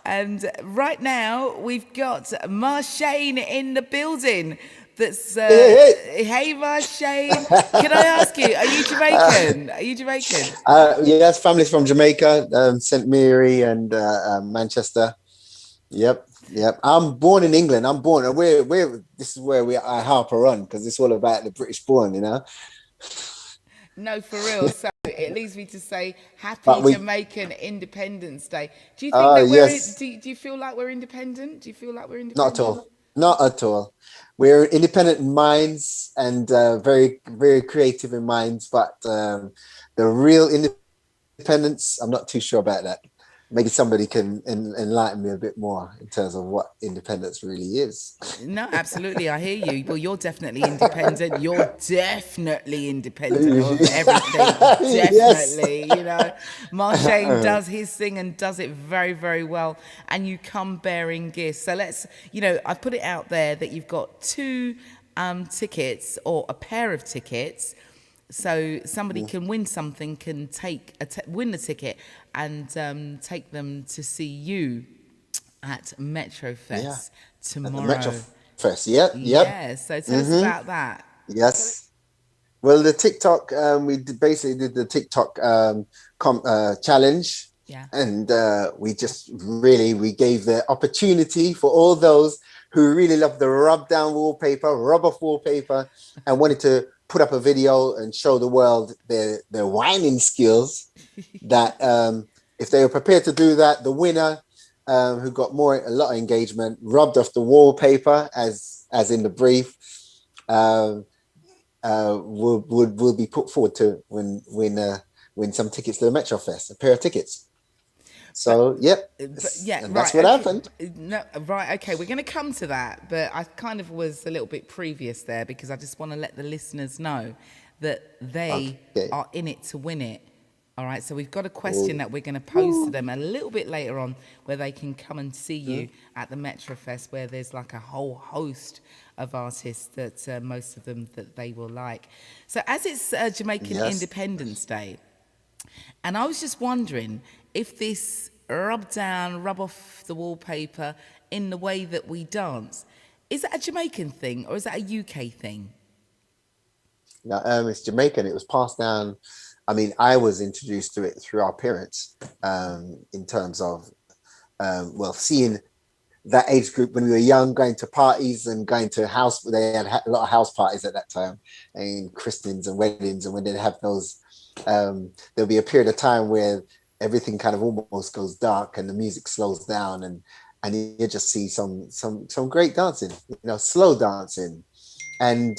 And right now we've got Marshayne in the building. That's Hey, Hey Marshayne. Can I hey. ask you? Are you Jamaican? Are you Jamaican? Yes, families from Jamaica, St. Mary and Manchester. Yep, yep. I'm born in England. I'm born. This is where I harper on because it's all about the British born, you know. No, for real. So it leads me to say Happy But we, Jamaican Independence Day. Do you think that yes, do you feel like we're independent? Do you feel like we're not at independent? all. Not at all. We're independent in minds and very, very creative in minds, but the real independence, I'm not too sure about that. Maybe somebody can enlighten me a bit more in terms of what independence really is. No, absolutely. I hear you. Well, you're definitely independent. You're definitely independent of everything. Yes. Definitely. Marshayne does his thing and does it very, very well. And you come bearing gifts. So I've put it out there that you've got two tickets or a pair of tickets. So somebody can win something, can win the ticket and take them to see you at Yeah. Metrofest At the Metro tomorrow. Fest. Yep. Yep. Yeah, so tell us Mm-hmm. about that. Yes. Well, the TikTok, basically did the TikTok challenge, Yeah. and we just really we gave the opportunity for all those who really love the rub down wallpaper, rub off wallpaper, and wanted to put up a video and show the world their whining skills. That if they were prepared to do that, the winner, who got a lot of engagement, rubbed off the wallpaper as in the brief. Um, will be put forward to win some tickets to the Metro Fest, a pair of tickets. But So yep, yeah, and that's right. what Okay. happened. No, right. Okay, we're going to come to that, but I kind of was a little bit previous there because I just want to let the listeners know that they Okay. are in it to win it. All right, so we've got a question Oh, that we're going to pose to them a little bit later on where they can come and see mm, you at the Metrofest where there's like a whole host of artists that most of them that they will like. So as it's Jamaican yes. Independence Day, and I was just wondering if this rub down, rub off the wallpaper in the way that we dance, is that a Jamaican thing or is that a UK thing? No, it's Jamaican. It was passed down. I mean, I was introduced to it through our parents, in terms of seeing that age group when we were young, going to parties and going to house. They had a lot of house parties at that time, and christenings and weddings. And when they'd have those, there'll be a period of time where everything kind of almost goes dark and the music slows down, and you just see some great dancing, slow dancing. And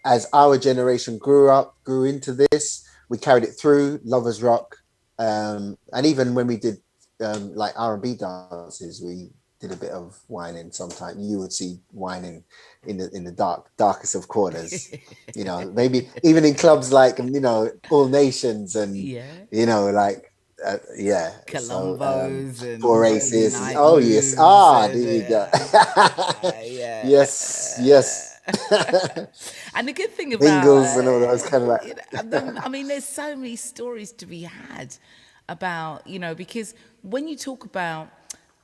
as our generation grew into this, we carried it through Lovers Rock, and even when we did like R&B dances, we did a bit of whining. Sometimes you would see whining in the darkest of corners. Maybe even in clubs like All Nations and Yeah. like yeah. So Columbos Four and Aces. night Oh yes. moves There and you go. yeah. Yes, yes. And the good thing about, Mingles and all those kind of like. I mean, there's so many stories to be had about, because when you talk about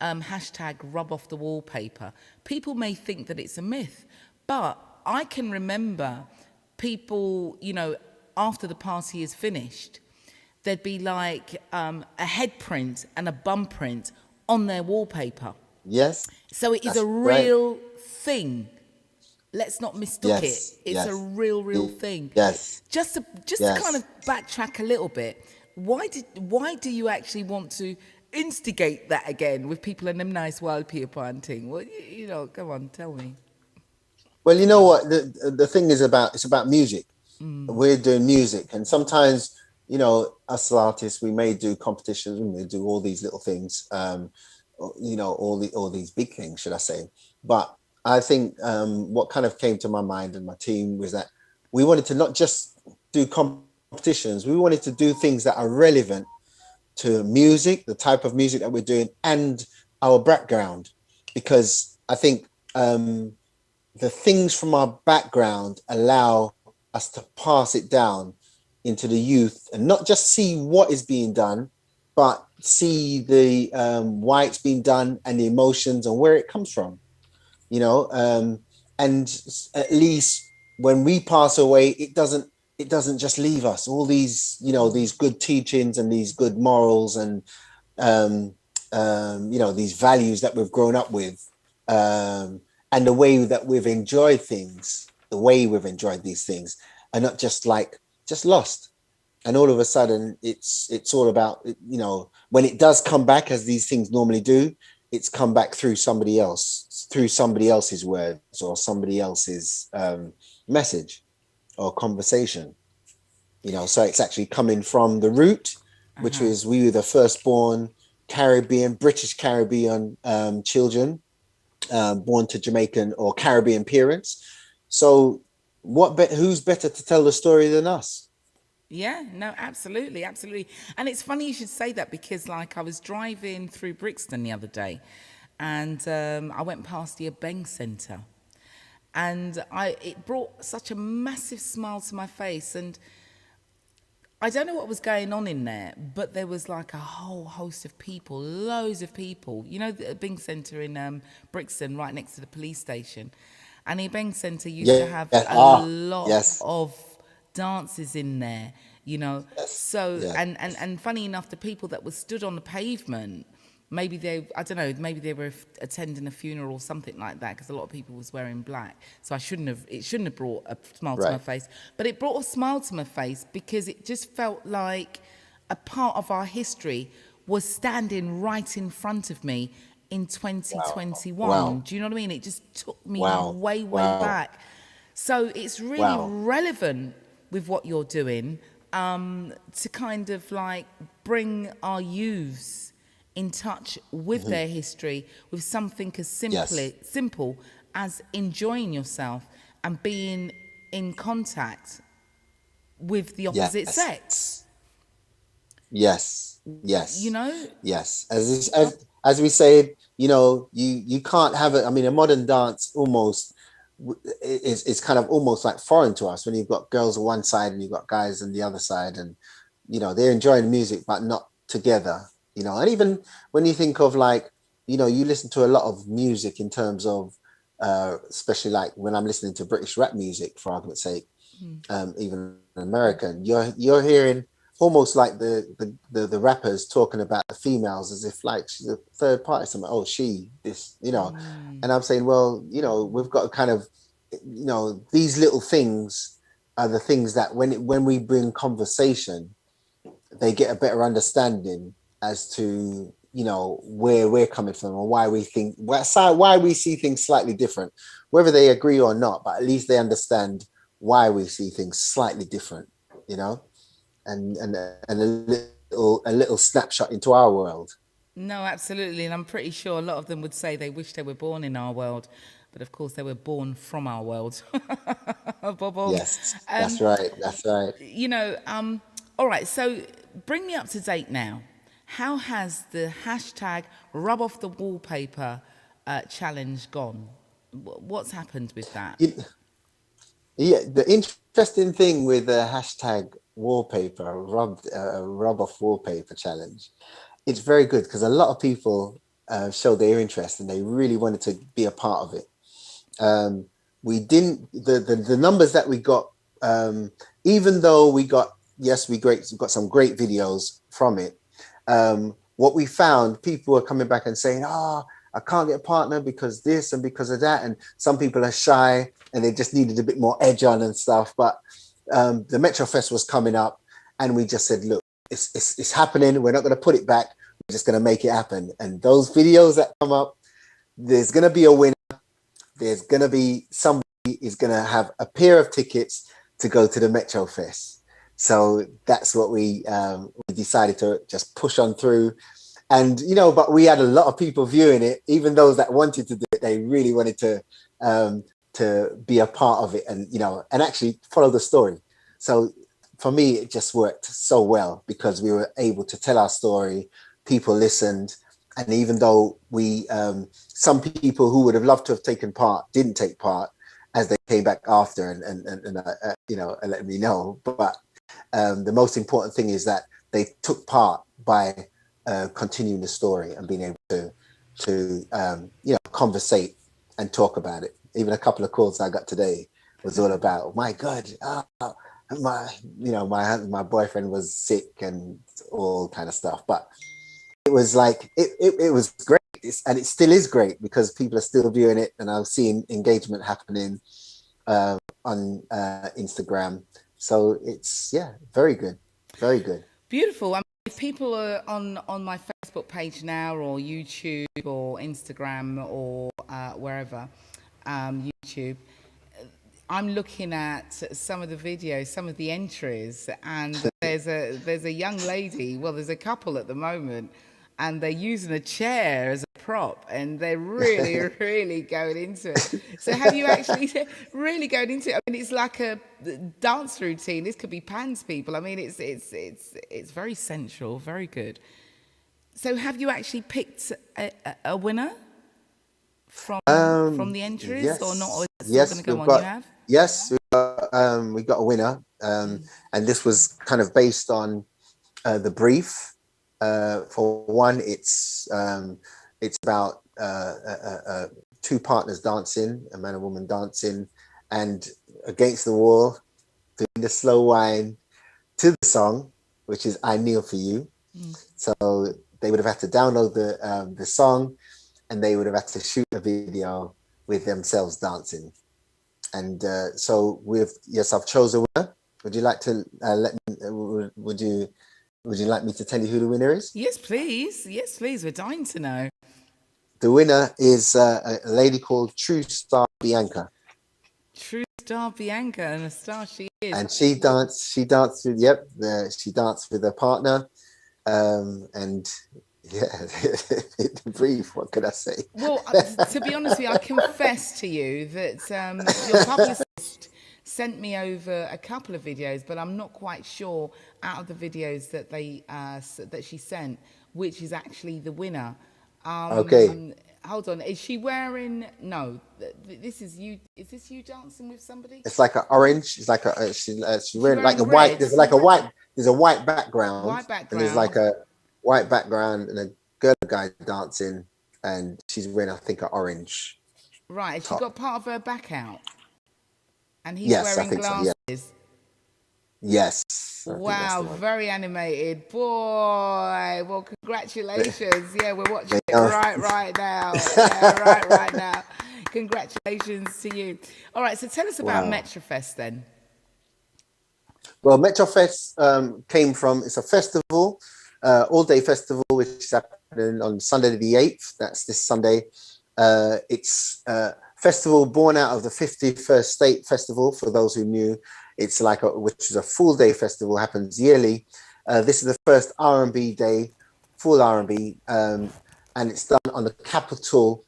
hashtag rub off the wallpaper, people may think that it's a myth. But I can remember people, after the party is finished, there'd be like a head print and a bum print on their wallpaper. Yes, So it is a that's right. real thing. Let's not mistook it. Yes, It's a yes, real thing. yes, Just to kind yes. of backtrack a little bit, why do you actually want to instigate that again with people in them nice wild people hunting? Well, come on, tell me. Well, you know what the thing is about. It's about music. We're doing music, and sometimes us artists we may do competitions, we may do all these little things, all these big things, should I say? But I think what kind of came to my mind and my team was that we wanted to not just do competitions, we wanted to do things that are relevant to music, the type of music that we're doing, and our background, because I think the things from our background allow us to pass it down into the youth and not just see what is being done, but see the why it's been done and the emotions and where it comes from, you know. And at least when we pass away, it doesn't just leave us all these, you know, these good teachings and these good morals and um, you know, these values that we've grown up with, and the way that we've enjoyed things, the way we've enjoyed these things, are not just like just lost. And all of a sudden, it's all about, you know, when it does come back, as these things normally do, it's come back through somebody else, through somebody else's words or somebody else's message or conversation. You know, so it's actually coming from the root, which Uh-huh. was we were the firstborn Caribbean, British Caribbean children, born to Jamaican or Caribbean parents. So who's better to tell the story than us? Yeah, no, absolutely, absolutely. And it's funny you should say that because, like, I was driving through Brixton the other day, and I went past the Abeng Centre, and it brought such a massive smile to my face. And I don't know what was going on in there, but there was like a whole host of people, loads of people. You know, the Bing Centre in Brixton, right next to the police station. And the Bing Centre used to Yeah. have a Ah. lot Yes. of dances in there, you know. Yes. So, Yeah. and funny enough, the people that were stood on the pavement, maybe they, I don't know, maybe they were attending a funeral or something like that, because a lot of people was wearing black. So it shouldn't have brought a smile to my Right. face, but it brought a smile to my face because it just felt like a part of our history was standing right in front of me in Wow. 2021. Wow. Do you know what I mean? It just took me Wow. way, way Wow. back. So it's really Wow. relevant with what you're doing, to kind of like bring our youths in touch with Mhm. their history with something as Yes. simple as enjoying yourself and being in contact with the opposite Yes. sex. Yes. You Yes. know? Yes. As we say, you know, you can't have it. I mean, a modern dance almost is kind of almost like foreign to us when you've got girls on one side and you've got guys on the other side, and you know they're enjoying music but not together. You know, and even when you think of like, you know, you listen to a lot of music in terms of, especially like when I'm listening to British rap music, for argument's sake, even American, you're hearing almost like the rappers talking about the females as if like she's a third party, something. Oh, she this, you know, and I'm saying, well, you know, we've got to kind of, you know, these little things are the things that when we bring conversation, they get a better understanding as to, you know, where we're coming from and why we think why we see things slightly different, whether they agree or not, but at least they understand why we see things slightly different, you know, and a little snapshot into our world. No, absolutely. And I'm pretty sure a lot of them would say they wish they were born in our world. But of course, they were born from our world. Bob. Yes, that's Um, right. That's right. you know, all right, so bring me up to date now. How has the hashtag rub off the wallpaper challenge gone? What's happened with that? You, yeah, the interesting thing with the hashtag wallpaper rub off wallpaper challenge, it's very good because a lot of people showed their interest and they really wanted to be a part of it. Um, we didn't the numbers that we got, even though we got, yes, we got some great videos from it. What we found, people were coming back and saying, "Ah, oh, I can't get a partner because this and because of that," and some people are shy and they just needed a bit more edge on and stuff. But the Metro Fest was coming up, and we just said, "Look, it's happening. We're not going to put it back. We're just going to make it happen." And those videos that come up, there's going to be a winner. There's going to be somebody is going to have a pair of tickets to go to the Metro Fest. So that's what we decided to just push on through. And, you know, but we had a lot of people viewing it, even those that wanted to do it, they really wanted to be a part of it and, you know, and actually follow the story. So for me, it just worked so well because we were able to tell our story. People listened, and even though we some people who would have loved to have taken part didn't take part, as they came back after and you know, and let me know. But the most important thing is that they took part by continuing the story and being able to conversate and talk about it. Even a couple of calls I got today was all about, my God, my boyfriend was sick and all kind of stuff. But it was like it was great, and it still is great because people are still viewing it, and I'm seeing engagement happening on Instagram. So it's very good, very good. Beautiful. I mean, if people are on my Facebook page now, or YouTube, or Instagram, or wherever, YouTube, I'm looking at some of the videos, some of the entries, and there's a young lady. Well, there's a couple at the moment, and they're using a chair as a prop, and they're really, really going into it. So, have you actually really going into it? I mean, it's like a dance routine. This could be pans people. I mean, it's very sensual, very good. So, have you actually picked a winner from the entries, or not? Or is it still going to go on? You have? Yes, we got a winner, and this was kind of based on the brief. For one, it's about two partners dancing, a man and woman dancing, and against the wall, doing the slow wine to the song, which is "I Kneel for You." So they would have had to download the song, and they would have had to shoot a video with themselves dancing. And so I've chosen a winner. Would you like to would you like me to tell you who the winner is? Yes, please. Yes, please. We're dying to know. The winner is a lady called True Star Bianca. True Star Bianca, and a star she is. And she danced with her partner. And the brief, what could I say? Well, to be honest with you, I confess to you that your publicist sent me over a couple of videos, but I'm not quite sure out of the videos that that she sent, which is actually the winner. Okay. Hold on. Is she wearing? No. This is you. Is this you dancing with somebody? It's like an orange. It's like she's wearing like a white. red. There's like a white. There's a white background. White background. And there's like a white background and a girl guy dancing, and she's wearing, I think, an orange. Right. Top. She got part of her back out, and he's wearing glasses. So, yes. Wow, very animated. Boy, well, congratulations. Yeah, we're watching it right now. Yeah, right now. Congratulations to you. All right, so tell us about Metrofest then. Well, Metrofest came from, it's a festival, all-day festival, which is happening on Sunday the 8th. That's this Sunday. It's a festival born out of the 51st State Festival, for those who knew. It's which is a full-day festival, happens yearly. This is the first R&B day, full R&B, and it's done on the Capitol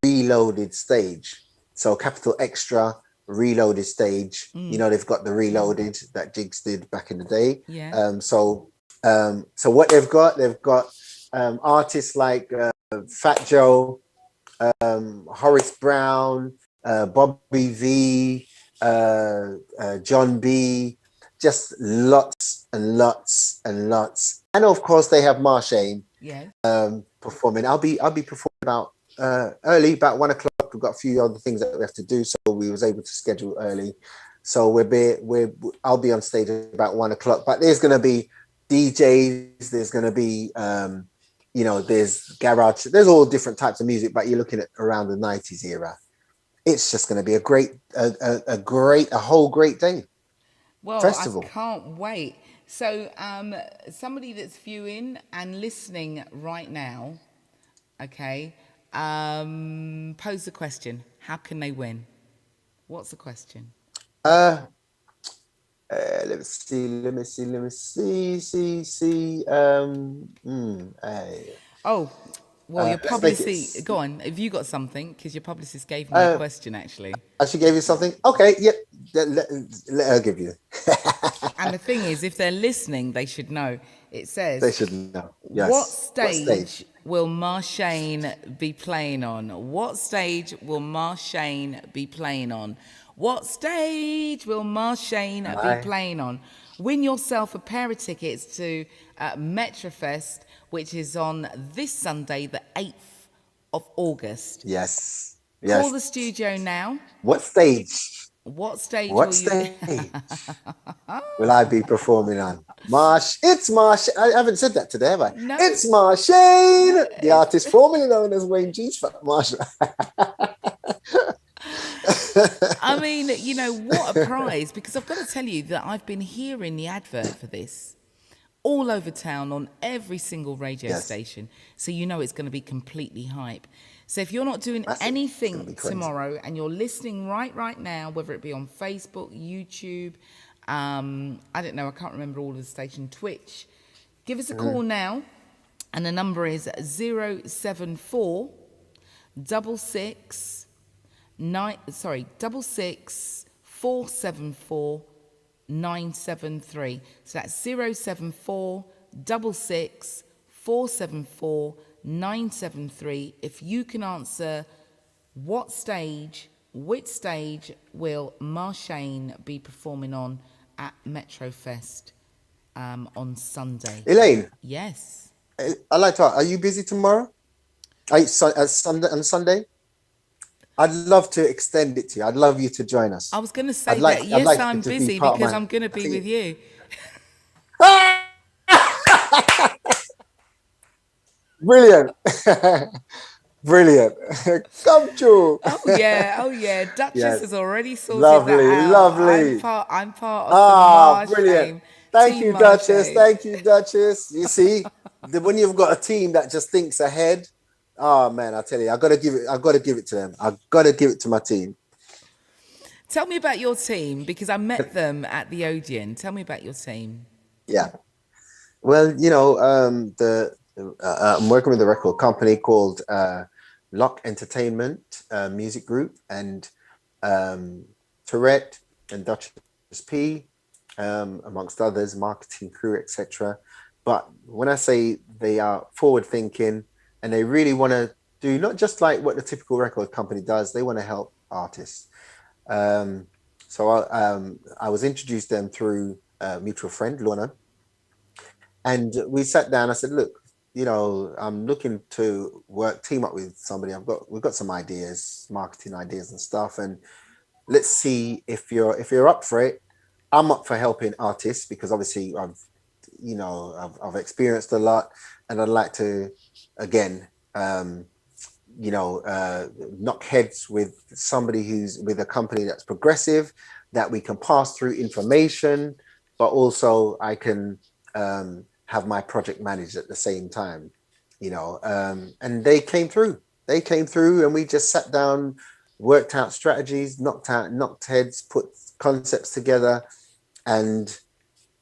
Reloaded stage. So Capitol Extra Reloaded stage. You know, they've got the Reloaded that Jigs did back in the day. Yeah. So what they've got artists like Fat Joe, Horace Brown, Bobby V, John B, just lots and lots and lots. And of course they have Marshayne performing. I'll be performing about early, about 1 o'clock. We've got a few other things that we have to do, so we was able to schedule early. So I'll be on stage at about 1 o'clock. But there's gonna be DJs, there's gonna be there's garage, there's all different types of music, but you're looking at around the 90s era. It's just going to be a whole great day. Well, festival. I can't wait. So somebody that's viewing and listening right now, okay, pose the question: how can they win? What's the question? Let me see. Oh, well, your publicist. Go on. Have you got something? Because your publicist gave me a question, actually. She gave you something? Okay, yep. Let her give you. And the thing is, if they're listening, they should know. It says, they should know. Yes. What stage will Marshayne be playing on? What stage will Marshayne be playing on? What stage will Marshayne be playing on? Win yourself a pair of tickets to Metrofest which is on this Sunday, the 8th of August. Yes. Call Yes. the studio now. What stage? What stage What will you? stage will I be performing on? It's Marsh. I haven't said that today, have I? No, It's Marshayne, no. the artist formerly known as Wayne G's Fat Marsh. I mean, you know, what a prize, because I've got to tell you that I've been hearing the advert for this all over town on every single radio Yes, station. So you know it's going to be completely hype. So if you're not doing massive. It's gonna anything be crazy. tomorrow and you're listening right now, whether it be on Facebook, YouTube, I don't know, I can't remember all of the station, Twitch, give us a call now. And the number is 074 66 474 973. So that's 074 66 474 973. If you can answer which stage will Marshayne be performing on at Metrofest on Sunday? Elayne, Yes. I like to ask, are you busy tomorrow? Sunday on Sunday? I'd love to extend it to you. I'd love you to join I us. was going to say I'd that, like yes, you I'm to be busy part of because my I'm going to be team. with you. Brilliant. Brilliant. Come true. Oh yeah. Duchess Yes. has already sorted that Lovely. out. Lovely. I'm part of the Ah, brilliant. Marshayne Thank team. you, Duchess. Marshayne. Thank you, Duchess. You see, when you've got a team that just thinks ahead, oh man, I tell you, I've got to give it to them. I've got to give it to my team. Tell me about your team, because I met them at the Odeon. Tell me about your team. Yeah. Well, I'm working with a record company called Lock Entertainment Music Group, and Tourette and Duchess P, amongst others, marketing crew, etc. But when I say they are forward thinking and they really want to do not just like what the typical record company does, they want to help artists. I was introduced to them through a mutual friend, Lorna, and we sat down. I said, "Look, I'm looking to team up with somebody. We've got some ideas, marketing ideas and stuff, and let's see if you're up for it. I'm up for helping artists because obviously I've experienced a lot, and I'd like to again, knock heads with somebody who's with a company that's progressive, that we can pass through information, but also I can have my project managed at the same time, and they came through. And we just sat down, worked out strategies, knocked heads, put concepts together, and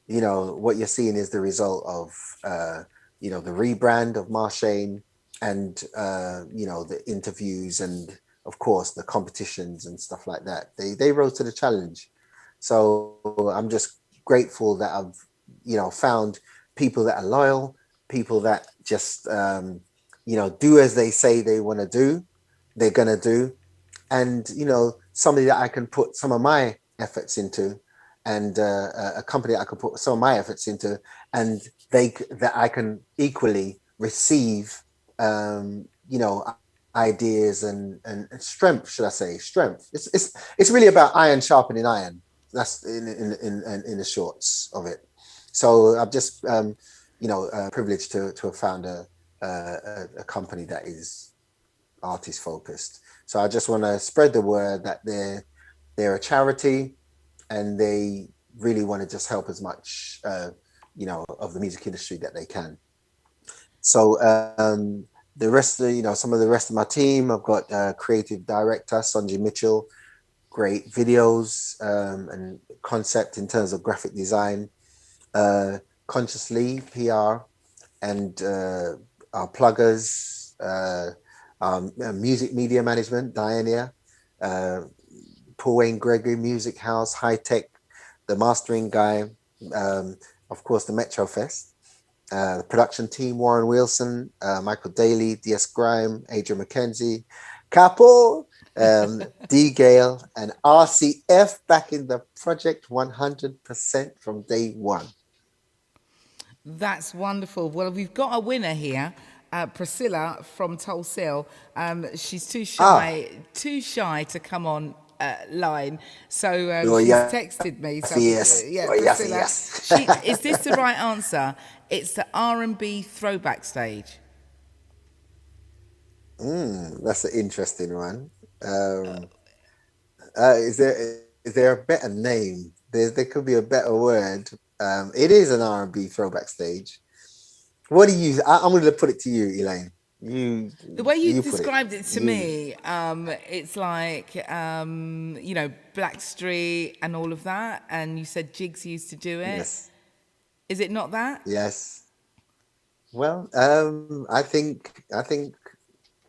what you're seeing is the result of the rebrand of Marshayne, and the interviews, and of course the competitions and stuff like that. They rose to the challenge. So I'm just grateful that I've found people that are loyal, people that just do as they say they want to do, they're gonna do, and somebody that I can put some of my efforts into, and a company that I can put some of my efforts into, and that I can equally receive ideas and strength. Should I say strength? It's really about iron sharpening iron. That's in the shorts of it. So I'm just privileged to have found a company that is artist focused. So I just want to spread the word that they're a charity, and they really want to just help as much of the music industry that they can. So the rest of some of the rest of my team, I've got creative director Sanjay Mitchell, great videos and concept in terms of graphic design, Consciously PR, and our pluggers, music media management, Diania, Paul Wayne Gregory, Music House, High Tech, the mastering guy, of course, the Metro Fest, the production team, Warren Wilson, Michael Daly, DS Grime, Adrian McKenzie, Capo, D Gale, and RCF back in the project 100% from day one. That's wonderful. Well, we've got a winner here, Priscilla from Tulsil. She's too shy to come on line. So Oh, she's yeah. texted me. So Yes. yeah, Oh, yes, Priscilla. yes. Is this the right answer? It's the R&B throwback stage. That's an interesting one. Is there a better name? There could be a better word. It is an R&B throwback stage. What do you? I'm going to put it to you, Elayne. The way you Put it. described it to me, it's like, Blackstreet and all of that. And you said Jigs used to do it. Yes. Is it not that? Yes. Well, I think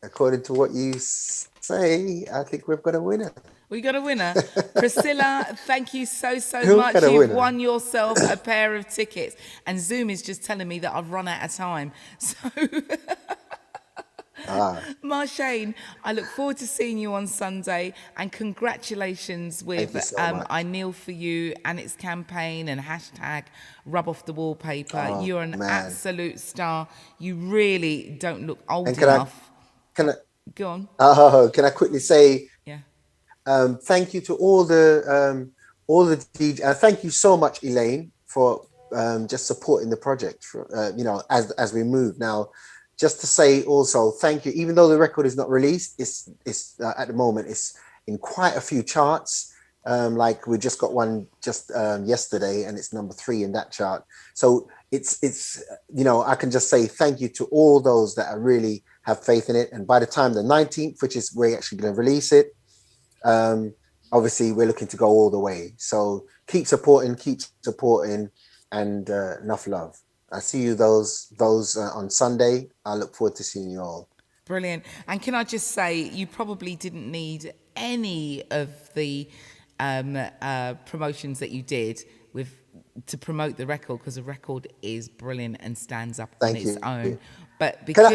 according to what you say, I think we've got a winner. We got a winner. Priscilla, thank you so Who much. got a You've winner? won yourself a pair of tickets. And Zoom is just telling me that I've run out of time. So, Marshayne, I look forward to seeing you on Sunday. And congratulations with Thank you so much. I Kneel For You and its campaign and hashtag Rub Off the Wallpaper. Oh, You're an man. absolute star. You really don't look old And enough. Can I? Go on. Can I quickly say? Yeah. Thank you to all the DJ. Thank you so much, Elayne, for just supporting the project. As we move now, just to say also thank you. Even though the record is not released, it's at the moment it's in quite a few charts. Like we just got one just yesterday, and it's number 3 in that chart. So it's I can just say thank you to all those that are really have faith in it. And by the time the 19th, which is we're actually going to release it. Obviously we're looking to go all the way, so keep supporting, and enough love. I see you those on Sunday. I look forward to seeing you all. Brilliant. And can I just say, you probably didn't need any of the promotions that you did to promote the record, because the record is brilliant and stands up on its own. But because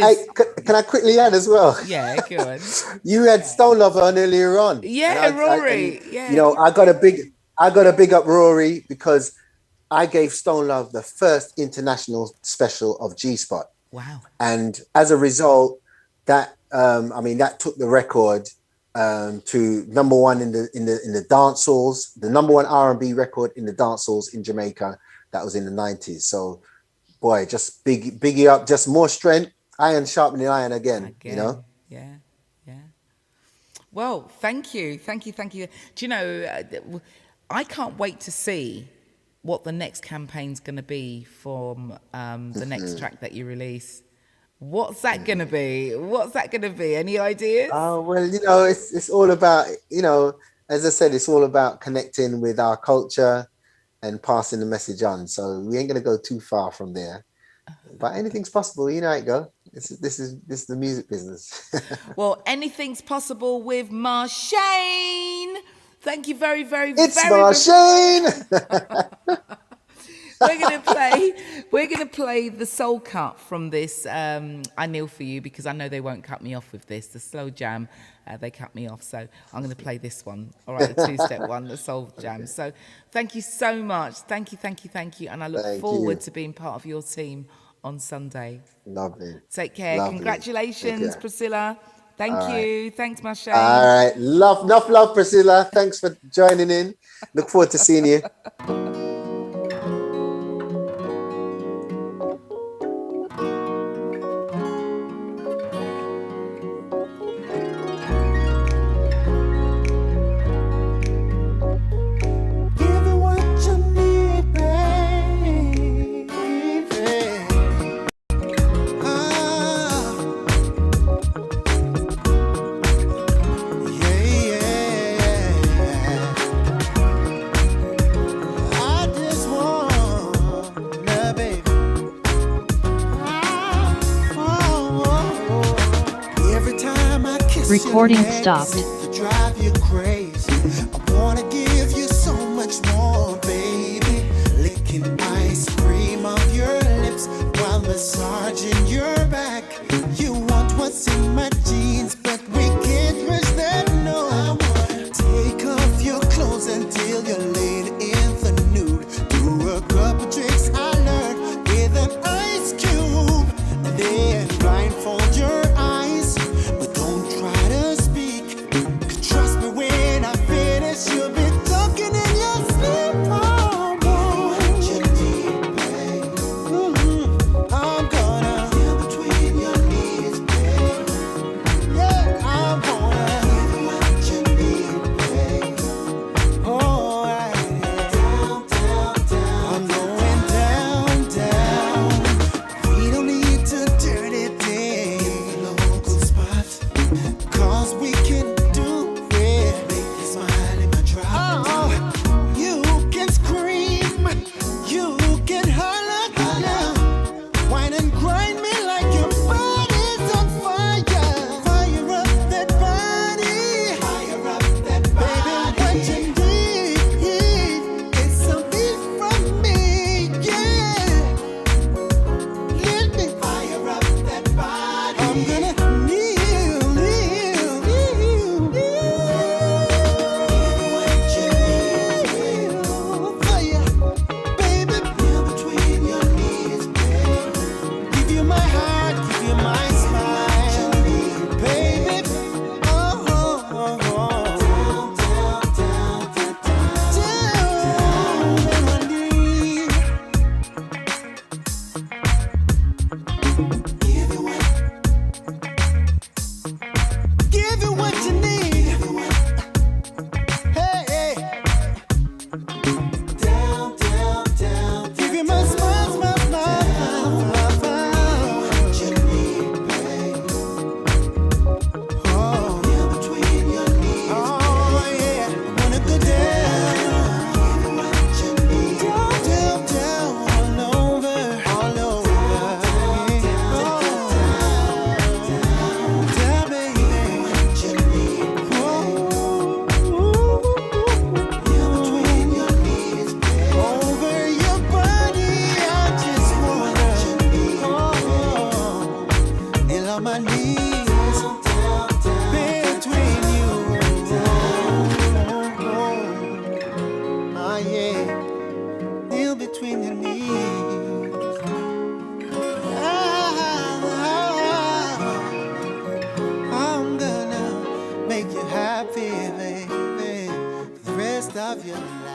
can I quickly add as well? Yeah, go on. You had Stone Lover on earlier on. Yeah, Rory. I got a big up Rory, because I gave Stone Love the first international special of G Spot. Wow. And as a result, that took the record to number 1 in the dance halls, the number 1 R&B record in the dance halls in Jamaica. That was in the 90s. So boy, just biggie up, just more strength, iron sharpening iron again. Yeah. Well, thank you. Do you know, I can't wait to see what the next campaign's going to be from the next track that you release. What's that going to be? Any ideas? Oh, well, it's all about, as I said, it's all about connecting with our culture and passing the message on. So we ain't going to go too far from there. But anything's possible. You know how it go. This is the music business. Well, anything's possible with Marshayne. Thank you very, very, it's very much. Marshayne. We're gonna play the soul cut from this I Kneel For You, because I know they won't cut me off with this. The slow jam, they cut me off, so I'm gonna play this one. All right, the 2-step one, the soul jam. So thank you so much. Thank you, and I look forward to being part of your team on Sunday. Lovely. Take care. Lovely. Congratulations, Priscilla. Thank you. Thanks, Marshayne. All right. Enough love, Priscilla. Thanks for joining in. Look forward to seeing you. Recording stopped. To drive you crazy. I wanna give you so much more, baby. Licking ice cream off your lips while massaging your back. You want what's in my jeans, but we can't rush that, no. I wanna take off your clothes until you're laid in the nude. Do a couple tricks I learned with a of your life.